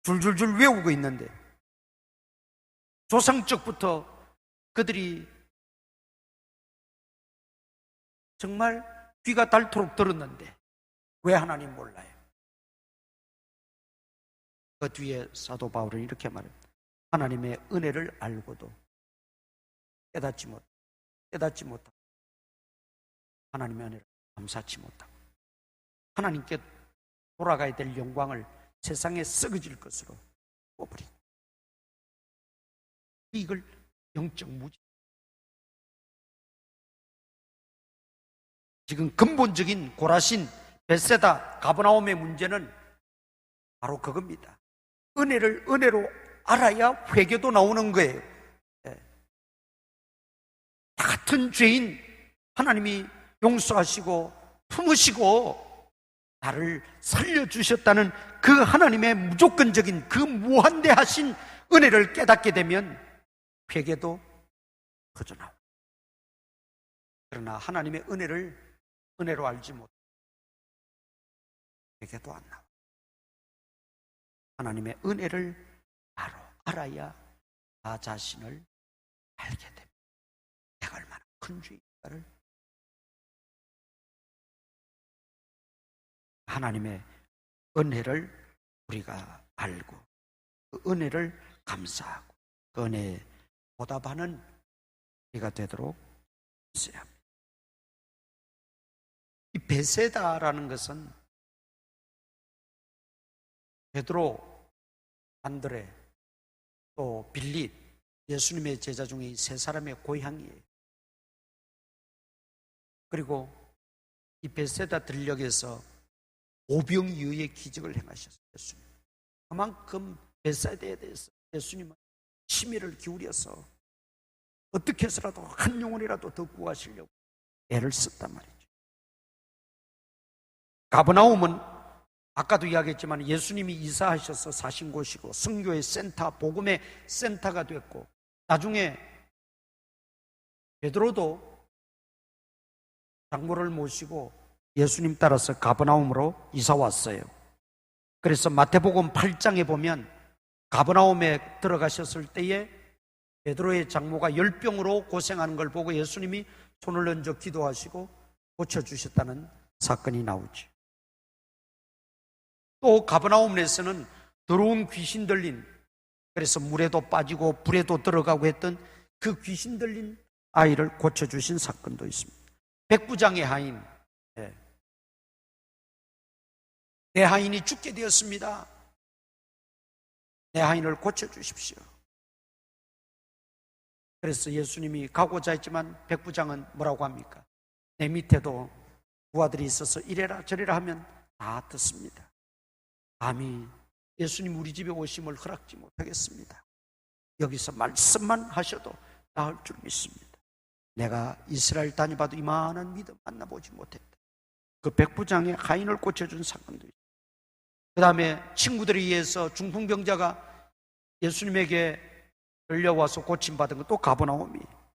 줄줄줄 외우고 있는데 조상적부터 그들이 정말 귀가 닳도록 들었는데 왜 하나님 몰라요? 그 뒤에 사도 바울은 이렇게 말합니다. 하나님의 은혜를 알고도 깨닫지 못하고 하나님의 은혜를 감사치 못하고 하나님께 돌아가야 될 영광을 세상에 썩어질 것으로 뽑아버리고 이걸 영적 무지. 지금 근본적인 고라신, 벳세다, 가버나움의 문제는 바로 그겁니다. 은혜를 은혜로 알아야 회개도 나오는 거예요. 같은 죄인 하나님이 용서하시고 품으시고 나를 살려주셨다는 그 하나님의 무조건적인 그 무한대하신 은혜를 깨닫게 되면 회개도 터져나오고, 그러나 하나님의 은혜를 은혜로 알지 못해 회개도 안 나와. 하나님의 은혜를 바로 알아야 나 자신을 알게 됩니다. 내가 얼마나 큰 죄인가를. 하나님의 은혜를 우리가 알고 그 은혜를 감사하고 그 은혜에 보답하는 우리가 되도록 있어야 합니다. 이 베세다라는 것은 베드로, 안드레, 또 빌립, 예수님의 제자 중에 이 세 사람의 고향이에요. 그리고 이 베세다 들녘에서 오병이어의 기적을 행하셨어요. 예수님. 그만큼 베세다에 대해서 예수님은 심혈을 기울여서 어떻게 해서라도 한 영혼이라도 더 구하시려고 애를 썼단 말이죠. 가버나움은 아까도 이야기했지만 예수님이 이사하셔서 사신 곳이고 선교의 센터, 복음의 센터가 됐고, 나중에 베드로도 장모를 모시고 예수님 따라서 가버나움으로 이사 왔어요. 그래서 마태복음 8장에 보면 가버나움에 들어가셨을 때에 베드로의 장모가 열병으로 고생하는 걸 보고 예수님이 손을 얹어 기도하시고 고쳐주셨다는 사건이 나오죠. 또 가버나움에서는 더러운 귀신 들린, 그래서 물에도 빠지고 불에도 들어가고 했던 그 귀신 들린 아이를 고쳐주신 사건도 있습니다. 백부장의 하인, 내 하인이 죽게 되었습니다. 내 하인을 고쳐주십시오. 그래서 예수님이 가고자 했지만 백부장은 뭐라고 합니까? 내 밑에도 부하들이 있어서 이래라 저래라 하면 다 듣습니다. 감히 예수님 우리 집에 오심을 허락지 못하겠습니다. 여기서 말씀만 하셔도 나을 줄 믿습니다. 내가 이스라엘 다녀봐도 이만한 믿음 만나보지 못했다. 그 백부장의 하인을 고쳐준 사건도 있어요. 그 다음에 친구들에 의해서 중풍병자가 예수님에게 끌려와서 고침받은 것도 가버나움이에요.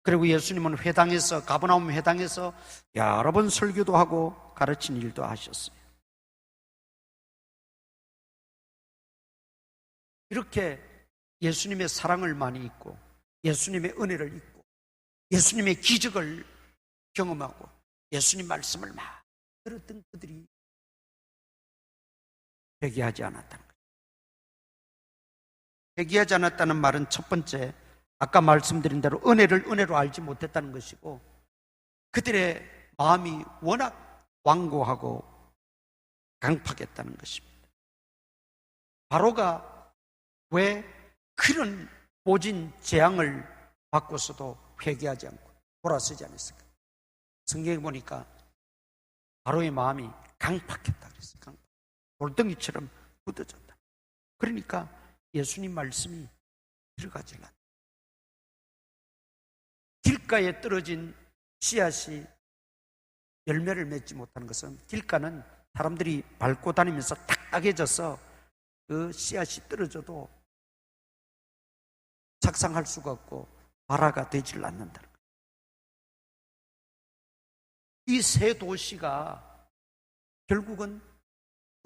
그리고 예수님은 회당에서, 가버나움 회당에서 여러 번 설교도 하고 가르친 일도 하셨어요. 이렇게 예수님의 사랑을 많이 잊고 예수님의 은혜를 잊고 예수님의 기적을 경험하고 예수님 말씀을 막 들었던 그들이 회개하지 않았다는 거예요. 회개하지 않았다는 말은 첫 번째, 아까 말씀드린 대로 은혜를 은혜로 알지 못했다는 것이고, 그들의 마음이 워낙 완고하고 강팍했다는 것입니다. 바로가 왜 그런 모진 재앙을 받고서도 회개하지 않고 돌아서지 않았을까? 성경에 보니까 바로의 마음이 강팍했다 그랬어요. 돌덩이처럼 굳어졌다. 그러니까 예수님 말씀이 들어가질 않다. 길가에 떨어진 씨앗이 열매를 맺지 못하는 것은, 길가는 사람들이 밟고 다니면서 딱딱해져서 그 씨앗이 떨어져도 작상할 수가 없고 발화가 되질 않는다는 거예요. 이 세 도시가 결국은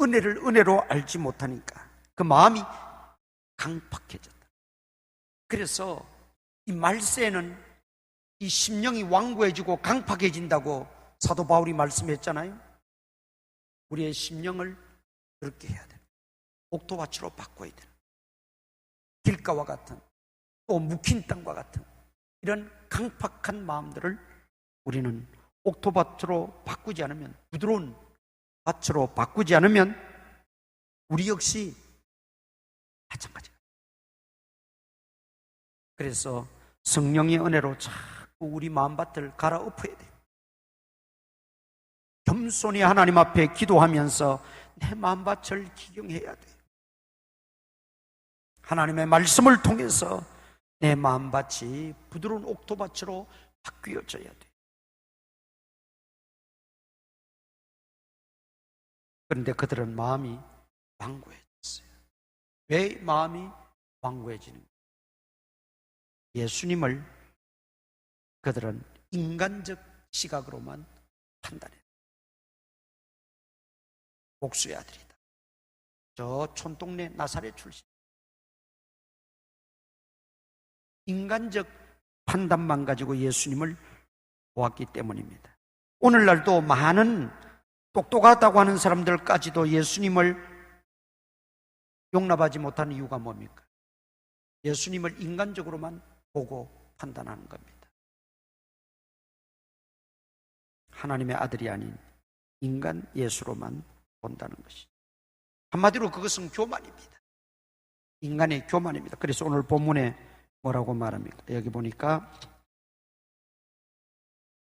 은혜를 은혜로 알지 못하니까 그 마음이 강팍해졌다. 그래서 이 말세에는 이 심령이 완고해지고 강팍해진다고 사도 바울이 말씀했잖아요. 우리의 심령을 그렇게 해야 돼요. 옥토밭으로 바꿔야 돼요. 길가와 같은, 또 묵힌 땅과 같은 이런 강팍한 마음들을 우리는 옥토밭으로 바꾸지 않으면, 부드러운 밭으로 바꾸지 않으면 우리 역시 마찬가지예요. 그래서 성령의 은혜로 자꾸 우리 마음밭을 갈아엎어야 돼요. 겸손히 하나님 앞에 기도하면서 내 마음밭을 기경해야 돼요. 하나님의 말씀을 통해서 내 마음밭이 부드러운 옥토밭으로 바뀌어져야 돼요. 그런데 그들은 마음이 완고해졌어요. 왜 마음이 완고해지는가? 예수님을 그들은 인간적 시각으로만 판단해요. 목수의 아들이다. 저 촌동네 나사렛 출신. 인간적 판단만 가지고 예수님을 보았기 때문입니다. 오늘날도 많은 똑똑하다고 하는 사람들까지도 예수님을 용납하지 못하는 이유가 뭡니까? 예수님을 인간적으로만 보고 판단하는 겁니다. 하나님의 아들이 아닌 인간 예수로만 본다는 것이. 한마디로 그것은 교만입니다. 인간의 교만입니다. 그래서 오늘 본문에 뭐라고 말합니까? 여기 보니까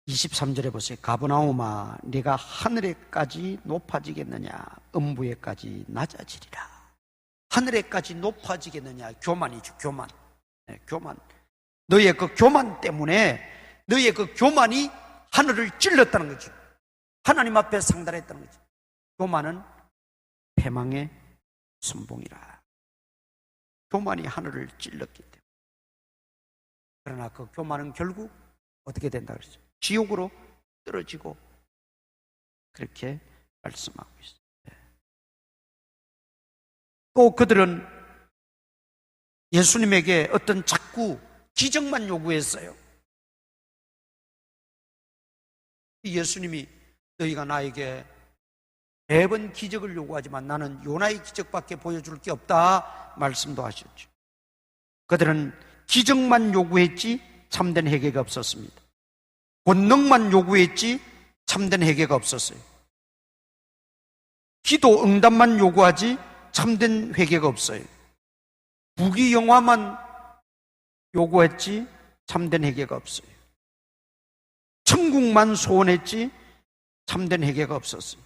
23절에 보세요. 가버나움아, 네가 하늘에까지 높아지겠느냐? 음부에까지 낮아지리라. 하늘에까지 높아지겠느냐? 교만이죠, 교만. 네, 교만. 너의 그 교만 때문에 너의 그 교만이 하늘을 찔렀다는 거죠. 하나님 앞에 상달했다는 거죠. 교만은 패망의 선봉이라. 교만이 하늘을 찔렀기 때문에. 그러나 그 교만은 결국 어떻게 된다 그러죠? 지옥으로 떨어지고, 그렇게 말씀하고 있어요. 또 그들은 예수님에게 어떤 자꾸 기적만 요구했어요. 예수님이 너희가 나에게 매번 기적을 요구하지만 나는 요나의 기적밖에 보여줄 게 없다 말씀도 하셨죠. 그들은 기적만 요구했지 참된 회개가 없었습니다. 권능만 요구했지 참된 회개가 없었어요. 기도 응답만 요구하지 참된 회개가 없어요. 부귀영화만 요구했지 참된 회개가 없어요. 천국만 소원했지 참된 회개가 없었어요.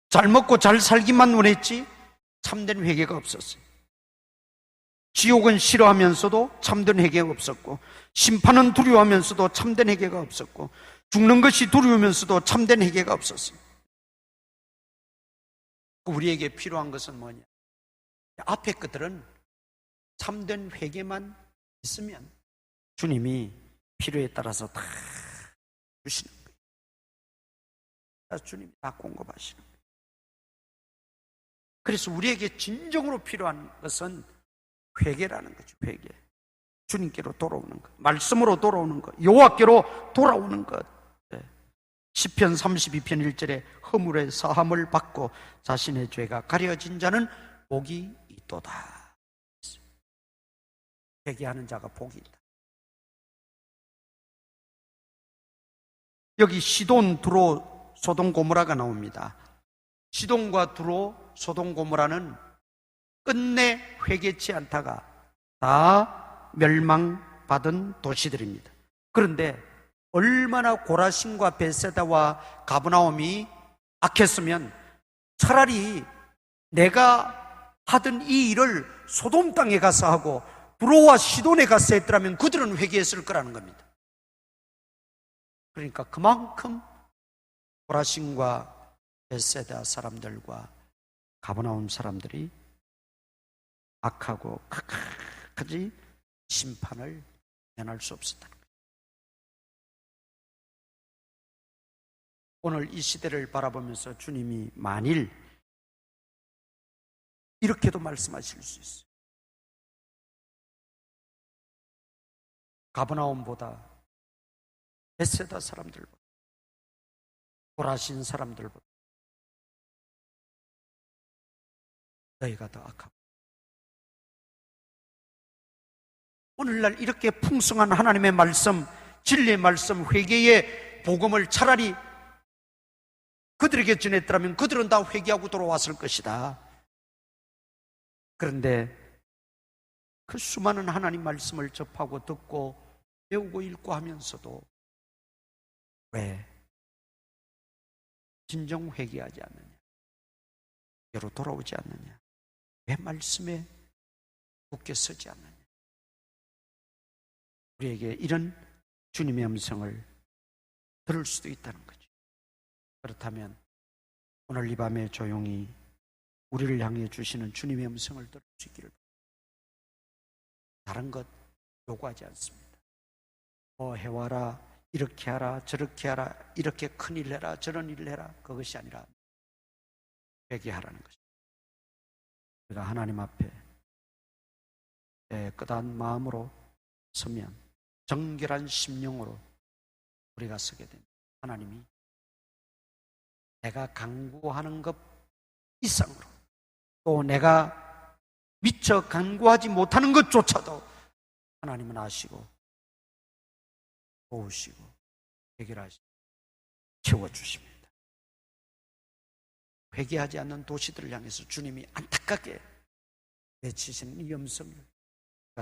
잘 먹고 잘 살기만 원했지 참된 회개가 없었어요. 지옥은 싫어하면서도 참된 회개가 없었고, 심판은 두려워하면서도 참된 회개가 없었고, 죽는 것이 두려우면서도 참된 회개가 없었어요. 우리에게 필요한 것은 뭐냐? 앞에 것들은 참된 회개만 있으면 주님이 필요에 따라서 다 주시는 거예요. 주님이 다 공급하시는 거예요. 그래서 우리에게 진정으로 필요한 것은 회개라는 거죠. 회개. 주님께로 돌아오는 것, 말씀으로 돌아오는 것, 여호와께로 돌아오는 것. 시편 32편 1절에 허물의 사함을 받고 자신의 죄가 가려진 자는 복이 있도다. 회개하는 자가 복이 있다. 여기 시돈, 두로, 소돔, 고모라가 나옵니다. 시돈과 두로, 소돔, 고모라는 끝내 회개치 않다가 다 멸망받은 도시들입니다. 그런데 얼마나 고라신과 벳세다와 가브나움이 악했으면 차라리 내가 하던 이 일을 소돔 땅에 가서 하고 두로와 시돈에 가서 했더라면 그들은 회개했을 거라는 겁니다. 그러니까 그만큼 고라신과 벳세다 사람들과 가브나움 사람들이 악하고 끝까지 심판을 면할 수 없었다는 거예요. 오늘 이 시대를 바라보면서 주님이 만일 이렇게도 말씀하실 수 있어요. 가버나움보다 베세다 사람들보다 고라신 사람들보다 너희가 더 악하고, 오늘날 이렇게 풍성한 하나님의 말씀, 진리의 말씀, 회개의 복음을 차라리 그들에게 전했더라면 그들은 다 회개하고 돌아왔을 것이다. 그런데 그 수많은 하나님 말씀을 접하고 듣고 배우고 읽고 하면서도 왜 진정 회개하지 않느냐, 회개로 돌아오지 않느냐, 왜 말씀에 굳게 서지 않느냐. 우리에게 이런 주님의 음성을 들을 수도 있다는 거죠. 그렇다면 오늘 이 밤에 조용히 우리를 향해 주시는 주님의 음성을 들을 수 있기를 바랍니다. 다른 것 요구하지 않습니다. 뭐 해와라, 이렇게 하라, 저렇게 하라, 이렇게 큰일 해라, 저런 일을 해라, 그것이 아니라 회개하라는 것입니다. 우리가 하나님 앞에 깨끗한 마음으로 서면, 정결한 심령으로 우리가 서게 됩니다. 하나님이 내가 간구하는 것 이상으로, 또 내가 미처 간구하지 못하는 것조차도 하나님은 아시고 도우시고 해결하시고 채워주십니다. 회개하지 않는 도시들을 향해서 주님이 안타깝게 외치시는 이 음성을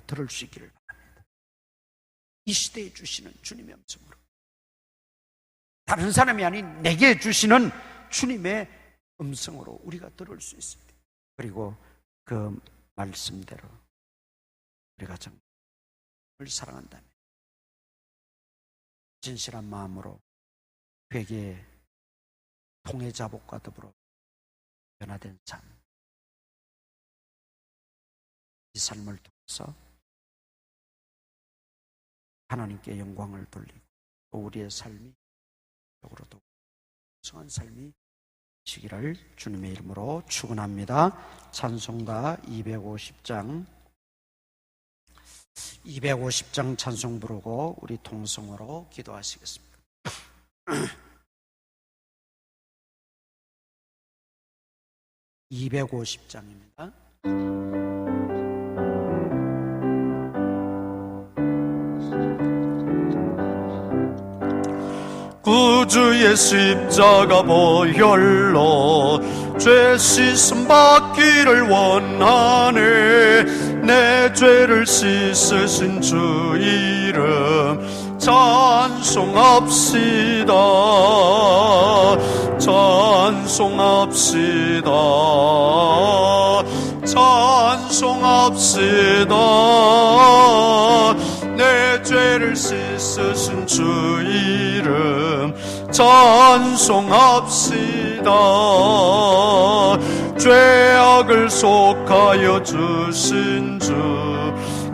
들을 수 있기를 바랍니다. 이 시대에 주시는 주님의 음성으로, 다른 사람이 아닌 내게 주시는 주님의 음성으로 우리가 들을 수 있습니다. 그리고 그 말씀대로 우리가 정말 사랑한다면 진실한 마음으로 회개의 통해 자복과 더불어 변화된 삶, 이 삶을 통해서 하나님께 영광을 돌리고 또 우리의 삶이 적으로도 성한 삶이 시기를 주님의 이름으로 축원합니다. 찬송가 250장 찬송 부르고 우리 통성으로 기도하시겠습니다. 250장입니다. 구주의 십자가 보혈로 죄 씻음 받기를 원하네. 내 죄를 씻으신 주 이름 찬송합시다. 찬송합시다. 찬송합시다. 내 죄를 씻으신 주 이름 찬송합시다. 죄악을 속하여 주신 주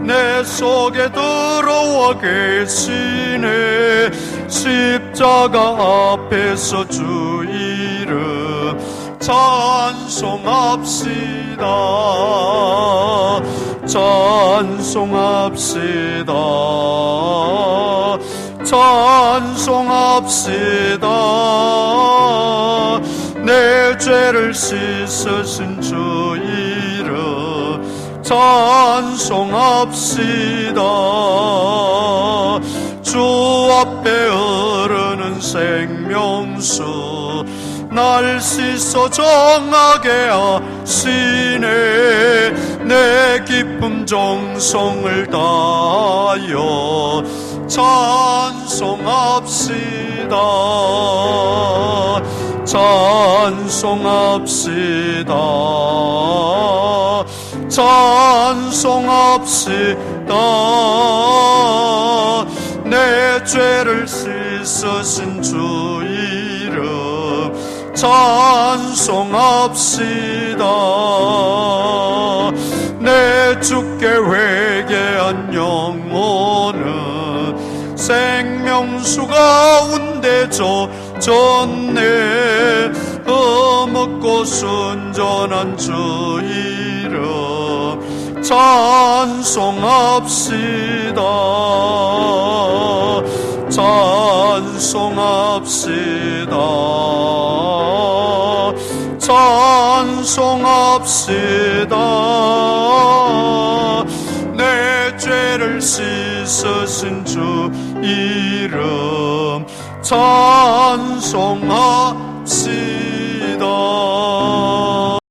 내 속에 들어와 계시네. 십자가 앞에서 주 이름 찬송합시다. 찬송합시다. 찬송합시다. 내 죄를 씻으신 주 이름 찬송합시다. 주 앞에 흐르는 생명수 날 씻어 정하게 하시네. 내 기쁨 정성을 다하여 찬송합시다. 찬송합시다. 찬송합시다. 내 죄를 씻으신 주 이름 찬송합시다. 내 주께 회개한 영혼은 생명수 가운데 젖었네. 거먹고 순전한 주 이름 찬송합시다. 찬송합시다. 찬송합시다. 내 죄를 씻으신 주 이름 찬송합시다.